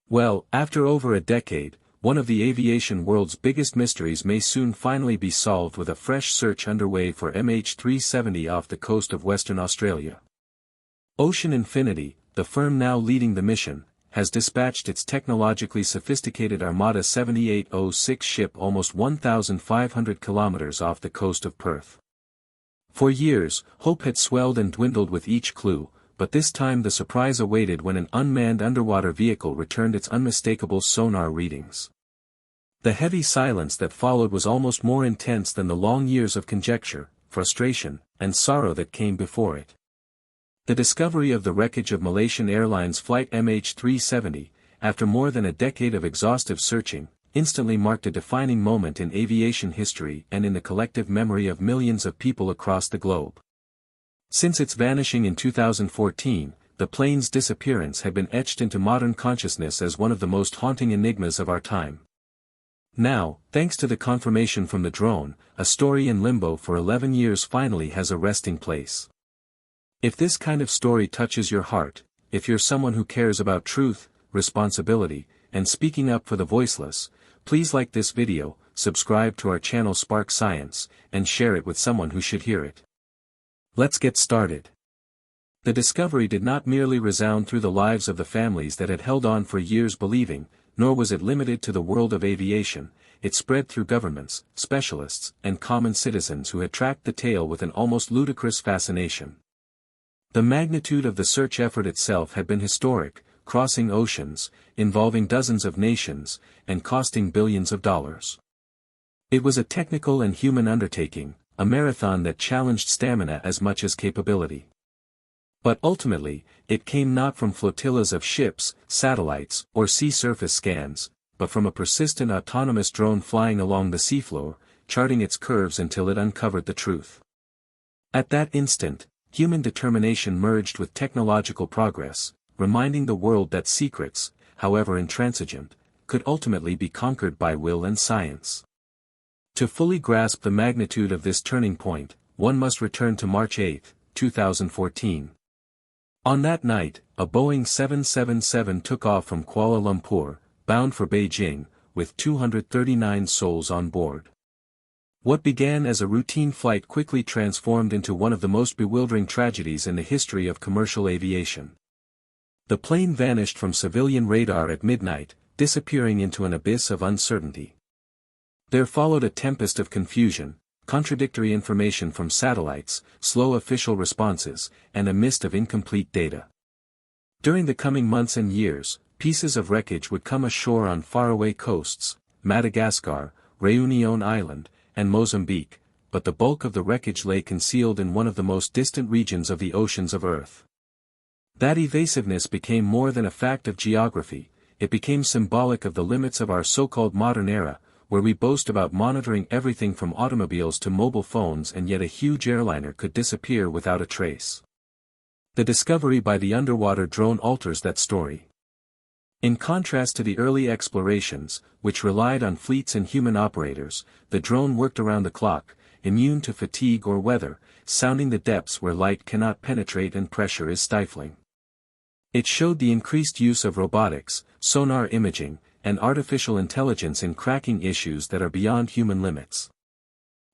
Well, after over a decade, one of the aviation world's biggest mysteries may soon finally be solved with a fresh search underway for MH370 off the coast of Western Australia. Ocean Infinity, the firm now leading the mission, has dispatched its technologically sophisticated Armada 7806 ship almost 1,500 kilometers off the coast of Perth. For years, hope had swelled and dwindled with each clue, but this time the surprise awaited when an unmanned underwater vehicle returned its unmistakable sonar readings. The heavy silence that followed was almost more intense than the long years of conjecture, frustration, and sorrow that came before it. The discovery of the wreckage of Malaysia Airlines Flight MH370, after more than a decade of exhaustive searching, instantly marked a defining moment in aviation history and in the collective memory of millions of people across the globe. Since its vanishing in 2014, the plane's disappearance had been etched into modern consciousness as one of the most haunting enigmas of our time. Now, thanks to the confirmation from the drone, a story in limbo for 11 years finally has a resting place. If this kind of story touches your heart, if you're someone who cares about truth, responsibility, and speaking up for the voiceless, please like this video, subscribe to our channel Spark Science, and share it with someone who should hear it. Let's get started. The discovery did not merely resound through the lives of the families that had held on for years believing, nor was it limited to the world of aviation, it spread through governments, specialists, and common citizens who had tracked the tale with an almost ludicrous fascination. The magnitude of the search effort itself had been historic, crossing oceans, involving dozens of nations, and costing billions of dollars. It was a technical and human undertaking, a marathon that challenged stamina as much as capability. But ultimately, it came not from flotillas of ships, satellites, or sea surface scans, but from a persistent autonomous drone flying along the seafloor, charting its curves until it uncovered the truth. At that instant, human determination merged with technological progress, reminding the world that secrets, however intransigent, could ultimately be conquered by will and science. To fully grasp the magnitude of this turning point, one must return to March 8, 2014. On that night, a Boeing 777 took off from Kuala Lumpur, bound for Beijing, with 239 souls on board. What began as a routine flight quickly transformed into one of the most bewildering tragedies in the history of commercial aviation. The plane vanished from civilian radar at midnight, disappearing into an abyss of uncertainty. There followed a tempest of confusion, contradictory information from satellites, slow official responses, and a mist of incomplete data. During the coming months and years, pieces of wreckage would come ashore on faraway coasts, Madagascar, Réunion Island, and Mozambique, but the bulk of the wreckage lay concealed in one of the most distant regions of the oceans of Earth. That evasiveness became more than a fact of geography, it became symbolic of the limits of our so-called modern era, where we boast about monitoring everything from automobiles to mobile phones, and yet a huge airliner could disappear without a trace. The discovery by the underwater drone alters that story. In contrast to the early explorations, which relied on fleets and human operators, the drone worked around the clock, immune to fatigue or weather, sounding the depths where light cannot penetrate and pressure is stifling. It showed the increased use of robotics, sonar imaging, and artificial intelligence in cracking issues that are beyond human limits.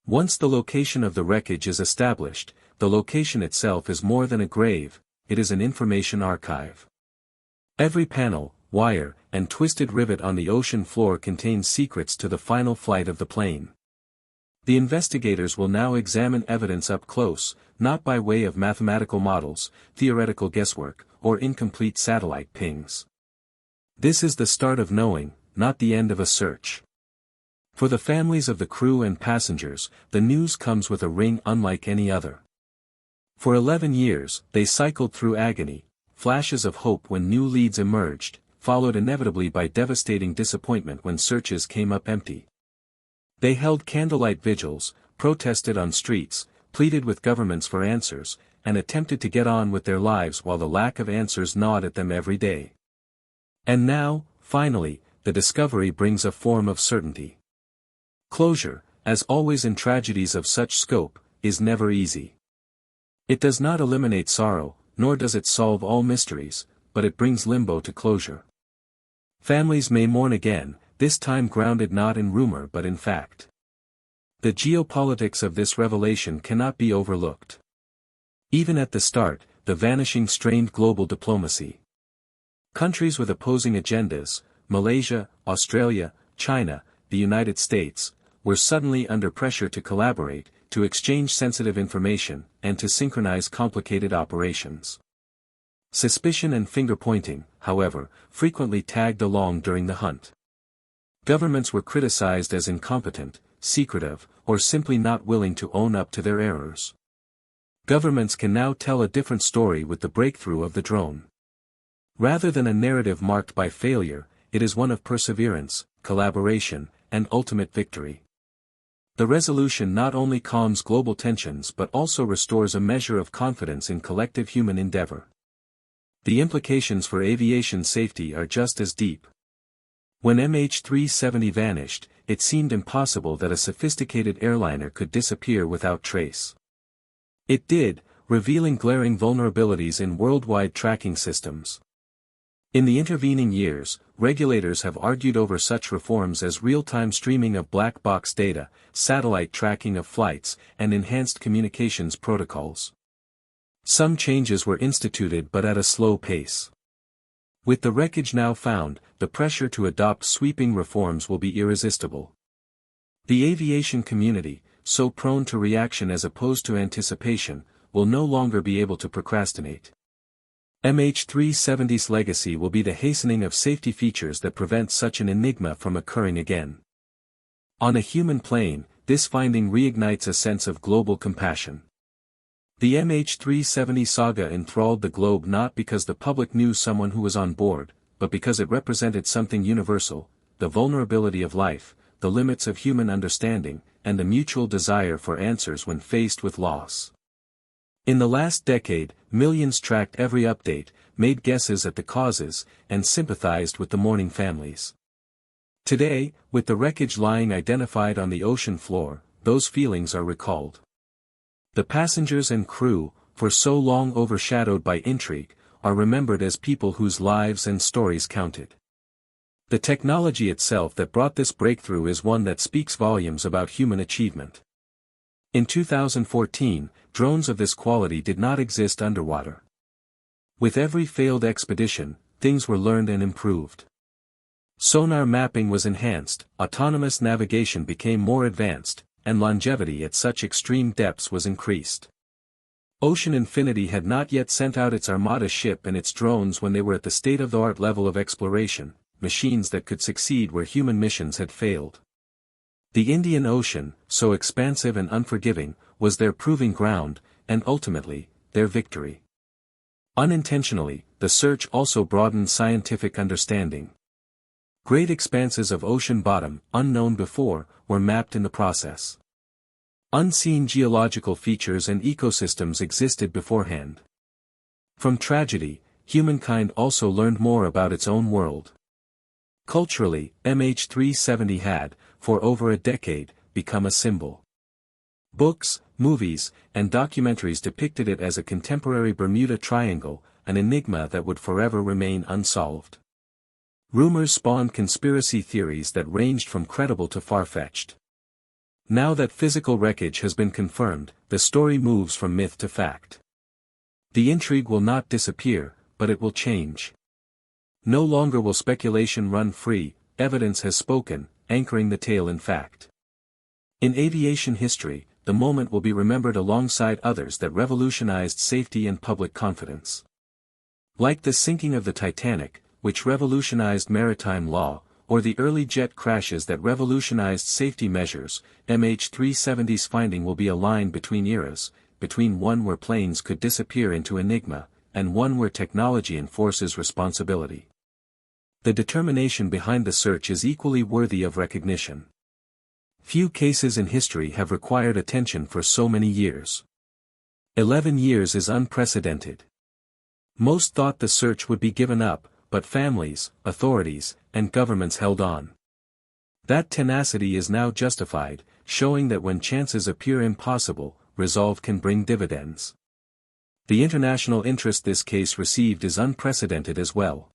Once the location of the wreckage is established, the location itself is more than a grave, it is an information archive. Every panel, wire, and twisted rivet on the ocean floor contains secrets to the final flight of the plane. The investigators will now examine evidence up close, not by way of mathematical models, theoretical guesswork, or incomplete satellite pings. This is the start of knowing, not the end of a search. For the families of the crew and passengers, the news comes with a ring unlike any other. For 11 years, they cycled through agony, flashes of hope when new leads emerged, followed inevitably by devastating disappointment when searches came up empty. They held candlelight vigils, protested on streets, pleaded with governments for answers, and attempted to get on with their lives while the lack of answers gnawed at them every day. And now, finally, the discovery brings a form of certainty. Closure, as always in tragedies of such scope, is never easy. It does not eliminate sorrow, nor does it solve all mysteries, but it brings limbo to closure. Families may mourn again, this time grounded not in rumor but in fact. The geopolitics of this revelation cannot be overlooked. Even at the start, the vanishing strained global diplomacy. Countries with opposing agendas, Malaysia, Australia, China, the United States, were suddenly under pressure to collaborate, to exchange sensitive information, and to synchronize complicated operations. Suspicion and finger-pointing, however, frequently tagged along during the hunt. Governments were criticized as incompetent, secretive, or simply not willing to own up to their errors. Governments can now tell a different story with the breakthrough of the drone. Rather than a narrative marked by failure, it is one of perseverance, collaboration, and ultimate victory. The resolution not only calms global tensions but also restores a measure of confidence in collective human endeavor. The implications for aviation safety are just as deep. When MH370 vanished, it seemed impossible that a sophisticated airliner could disappear without trace. It did, revealing glaring vulnerabilities in worldwide tracking systems. In the intervening years, regulators have argued over such reforms as real-time streaming of black box data, satellite tracking of flights, and enhanced communications protocols. Some changes were instituted but at a slow pace. With the wreckage now found, the pressure to adopt sweeping reforms will be irresistible. The aviation community, so prone to reaction as opposed to anticipation, will no longer be able to procrastinate. MH370's legacy will be the hastening of safety features that prevent such an enigma from occurring again. On a human plane, this finding reignites a sense of global compassion. The MH370 saga enthralled the globe not because the public knew someone who was on board, but because it represented something universal, the vulnerability of life, the limits of human understanding, and the mutual desire for answers when faced with loss. In the last decade, millions tracked every update, made guesses at the causes, and sympathized with the mourning families. Today, with the wreckage lying identified on the ocean floor, those feelings are recalled. The passengers and crew, for so long overshadowed by intrigue, are remembered as people whose lives and stories counted. The technology itself that brought this breakthrough is one that speaks volumes about human achievement. In 2014, drones of this quality did not exist underwater. With every failed expedition, things were learned and improved. Sonar mapping was enhanced, autonomous navigation became more advanced, and longevity at such extreme depths was increased. Ocean Infinity had not yet sent out its Armada ship and its drones when they were at the state-of-the-art level of exploration, machines that could succeed where human missions had failed. The Indian Ocean, so expansive and unforgiving, was their proving ground, and ultimately, their victory. Unintentionally, the search also broadened scientific understanding. Great expanses of ocean bottom, unknown before, were mapped in the process. Unseen geological features and ecosystems existed beforehand. From tragedy, humankind also learned more about its own world. Culturally, MH370 had, for over a decade, become a symbol. Books, movies, and documentaries depicted it as a contemporary Bermuda Triangle, an enigma that would forever remain unsolved. Rumors spawned conspiracy theories that ranged from credible to far-fetched. Now that physical wreckage has been confirmed, the story moves from myth to fact. The intrigue will not disappear, but it will change. No longer will speculation run free, evidence has spoken, anchoring the tale in fact. In aviation history, the moment will be remembered alongside others that revolutionized safety and public confidence. Like the sinking of the Titanic, which revolutionized maritime law, or the early jet crashes that revolutionized safety measures, MH370's finding will be a line between eras, between one where planes could disappear into enigma, and one where technology enforces responsibility. The determination behind the search is equally worthy of recognition. Few cases in history have required attention for so many years. 11 years is unprecedented. Most thought the search would be given up, but families, authorities, and governments held on. That tenacity is now justified, showing that when chances appear impossible, resolve can bring dividends. The international interest this case received is unprecedented as well.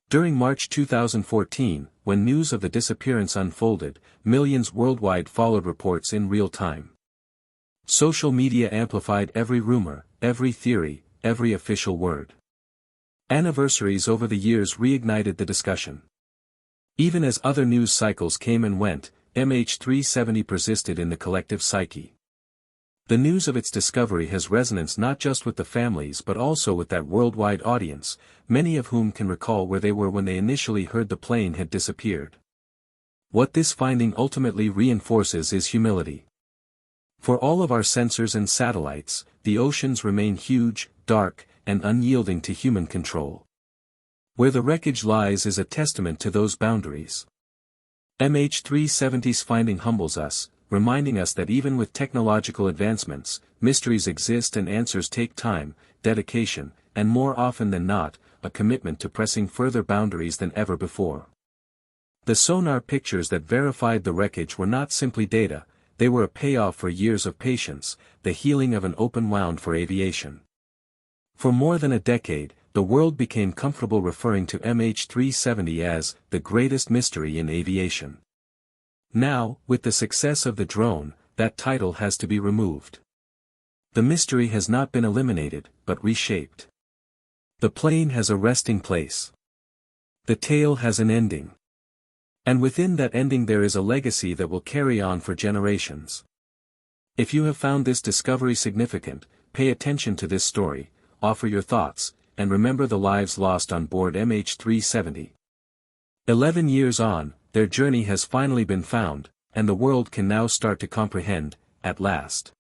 During March 2014, when news of the disappearance unfolded, millions worldwide followed reports in real time. Social media amplified every rumor, every theory, every official word. Anniversaries over the years reignited the discussion. Even as other news cycles came and went, MH370 persisted in the collective psyche. The news of its discovery has resonance not just with the families but also with that worldwide audience, many of whom can recall where they were when they initially heard the plane had disappeared. What this finding ultimately reinforces is humility. For all of our sensors and satellites, the oceans remain huge, dark, and unyielding to human control. Where the wreckage lies is a testament to those boundaries. MH370's finding humbles us, reminding us that even with technological advancements, mysteries exist and answers take time, dedication, and more often than not, a commitment to pressing further boundaries than ever before. The sonar pictures that verified the wreckage were not simply data, they were a payoff for years of patience, the healing of an open wound for aviation. For more than a decade, the world became comfortable referring to MH370 as the greatest mystery in aviation. Now, with the success of the drone, that title has to be removed. The mystery has not been eliminated, but reshaped. The plane has a resting place. The tale has an ending. And within that ending there is a legacy that will carry on for generations. If you have found this discovery significant, pay attention to this story, offer your thoughts, and remember the lives lost on board MH370. 11 years on, their journey has finally been found, and the world can now start to comprehend, at last.